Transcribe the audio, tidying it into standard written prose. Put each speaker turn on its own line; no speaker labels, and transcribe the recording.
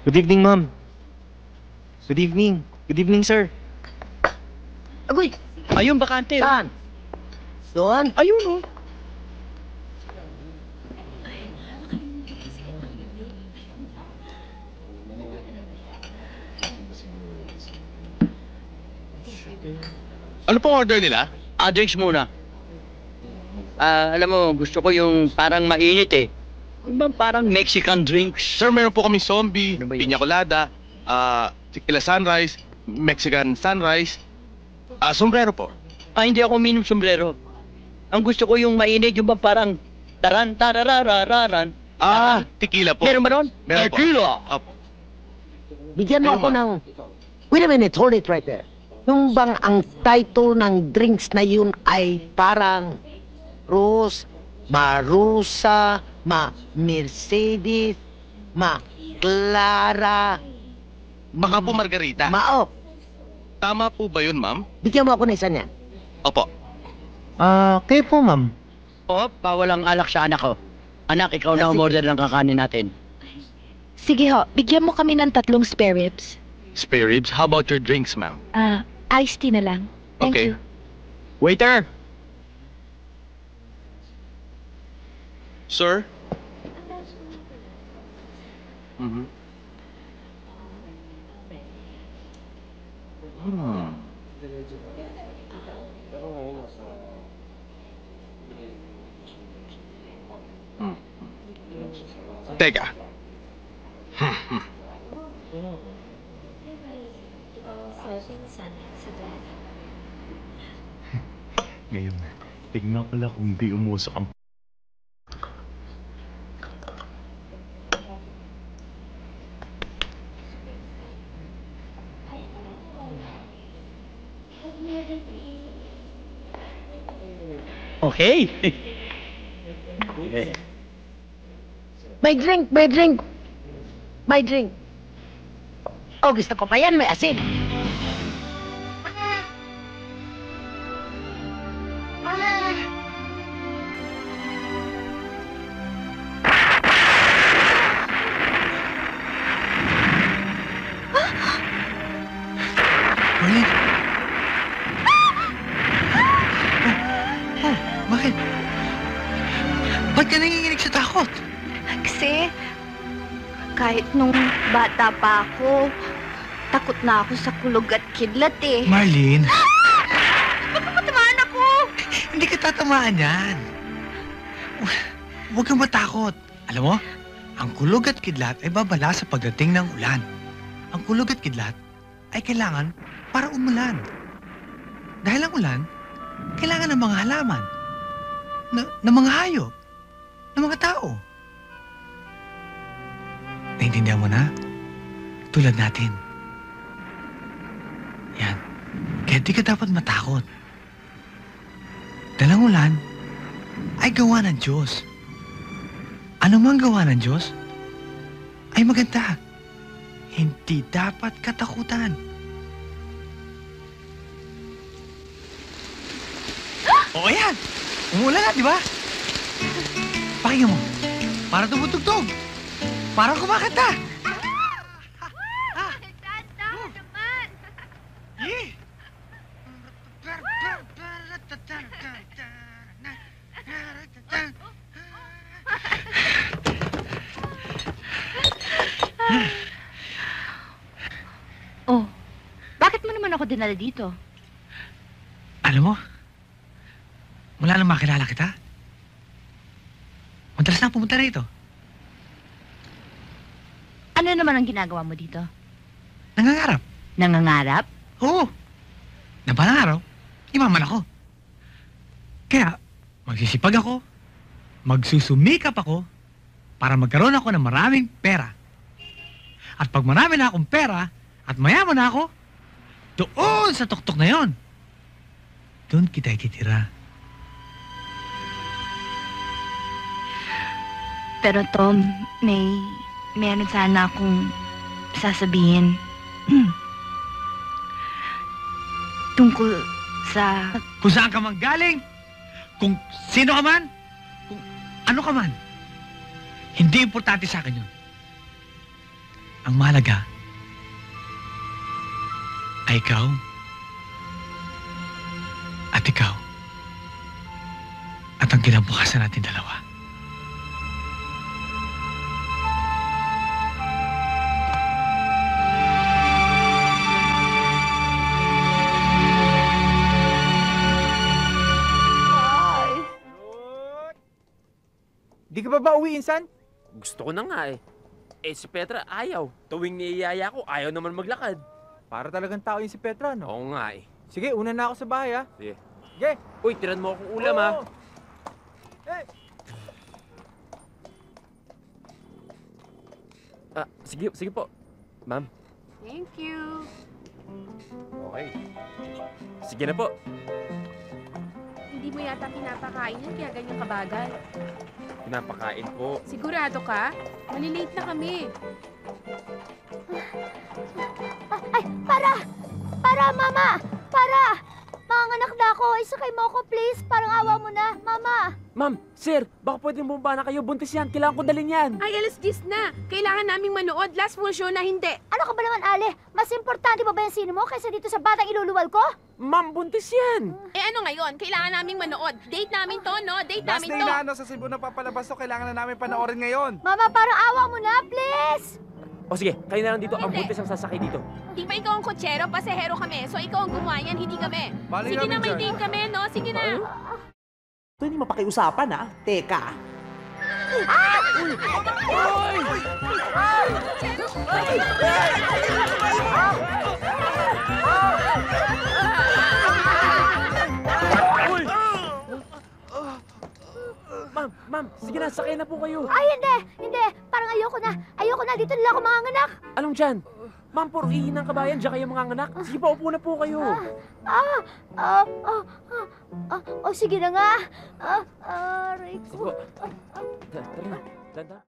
Good evening, ma'am. Good evening. Good evening, sir.
Agoy!
Ayun, bakante.
Saan? Doon?
Ayun, oh.
Ano pong order nila?
Drinks muna. Alam mo, gusto ko yung parang mainit eh. Yung bang parang Mexican drinks?
Sir, meron po kami zombie,
Ano ba yun?
piña colada, tequila sunrise, Mexican sunrise, sombrero po.
Hindi ako uminom sombrero. Ang gusto ko yung mainit, yung bang parang taran, tarararararan.
Tequila po.
Meron ba nun?
Meron po.
Tequila!
Opo.
Bigyan mo
Ayun,
ako
ma'am.
ng... Wait a minute, hold it right there. Yung bang ang title ng drinks na yun ay parang Rose, Marusa, Mercedes, Clara,
Baka po margarita.
Maop.
Tama po ba yun, ma'am?
Bigyan mo ako ng isa niyan.
Opo.
Kayo po, ma'am.
Oo, bawal ang alak sa anak ko. Anak, ikaw na umorder ng kakanin natin.
Sige ho, bigyan mo kami ng 3 spare ribs.
Spare ribs, how about your drinks, ma'am?
Iced tea na lang. Thank
Okay.
you.
Waiter!
Sir? Mm-hmm. Teka.
Ngayon, tignan ko lang kung di umusok ang...
Okay.
May drink, may drink. May drink. Oh, gusto ko pa yan, may asin.
Marlene! Bakit? Ba't ka nanginginig sa takot?
Kasi, kahit nung bata pa ako, takot na ako sa kulog at kidlat eh.
Marlene,
Baka matamaan ako!
hindi ka tatamaan yan. Huwag kang matakot. Alam mo, ang kulog at kidlat ay babala sa pagdating ng ulan. Ang kulog at kidlat ay kailangan para umulan. Dahil ang ulan, kailangan ng mga halaman, ng mga hayop, ng mga tao. Naintindihan mo na? Tulad natin. Yan. Kaya di ka dapat matakot. Dahil ang ulan ay gawa ng Diyos. Ano mang gawa ng Diyos ay maganda. Hindi dapat katakutan. O ayan! Umulan na, di ba? Pakinggan mo. Para tumutugtog. Para kumakanta.
Dahan naman!
Yeah.
Oh, bakit mo naman ako dinala dito?
Alam mo, mula nang makilala kita, madalas na pumunta rito.
Ano naman ang ginagawa mo dito?
Nangangarap.
Nangangarap?
Oo. Na balang araw, imaman ako. Kaya, magsisipag ako, magsusumikap ako, para magkaroon ako ng maraming pera. At pag marami na akong pera, at mayaman na ako, doon sa tuktok na yon, doon kita ititira.
Pero Tom, meron sana akong sasabihin. Tungkol sa...
Kung saan ka man galing, kung sino ka man, kung ano ka man, hindi importante sa akin yun. Ang mahalaga ay ikaw at ikaw at ang kinabukasan natin dalawa.
Di ka ba ba uwi, Insan?
Gusto ko na nga eh. Eh si Petra ayaw. Tuwing niyayaya ko, ayaw naman maglakad.
Para talagang tao yun si Petra, no?
Oo nga eh.
Sige, una na ako sa bahay, ha?
Sige.
Sige!
Uy, tiran mo akong ulam ha.
Oo. Eh!
Sige po. Ma'am.
Thank you.
Okay. Sige na po.
Hindi mo yata pinapakain yun, kaya ganyan kabagal.
Pinapakain po.
Sigurado ka? Malilate na kami.
Ay, para! Para, mama! Para! Manganak na ako. Isakay mo ako, please. Parang awa mo na, mama.
Ma'am, sir, baka pwedeng bumaba na kayo. Buntis yan. Kailangan ko dalhin yan.
Ay, alas 10 na. Kailangan naming manood. Last full show na hindi.
Ano ka ba naman, Ale? Mas importante ba yung sino mo kaysa dito sa batang iluluwal ko?
Ma'am, buntis yan.
Eh ano ngayon? Kailangan naming manood. Date namin to, no? Date
Last
namin
day
to.
na ano sa Cebu na papalabas to, kailangan na namin panoorin ngayon.
Mama, parang awa mo na, please!
O sige, kayo na lang dito. Ang
Hindi.
buntis ang sasakay dito.
Di ba ikaw ang kotsero? Pasahero kami. So ikaw ang gumawa yan, hindi kami.
Bali
Sige
namin
na, may
dyan.
date kami, no? Sige na.
Ito hindi mapakiusapan ha. Teka.
Ma'am, sige na, sakay na po kayo.
Ay, hindi! Hindi! Parang ayoko na. Ayoko na. Dito nila ako manganganak.
Anong dyan? Ma'am, puro ihi ng kabayan. Diyan kayo mga anak. Sige pa, upo na po kayo.
Sige na nga. Aray
Sige
ko.
po. Tara na. Danda.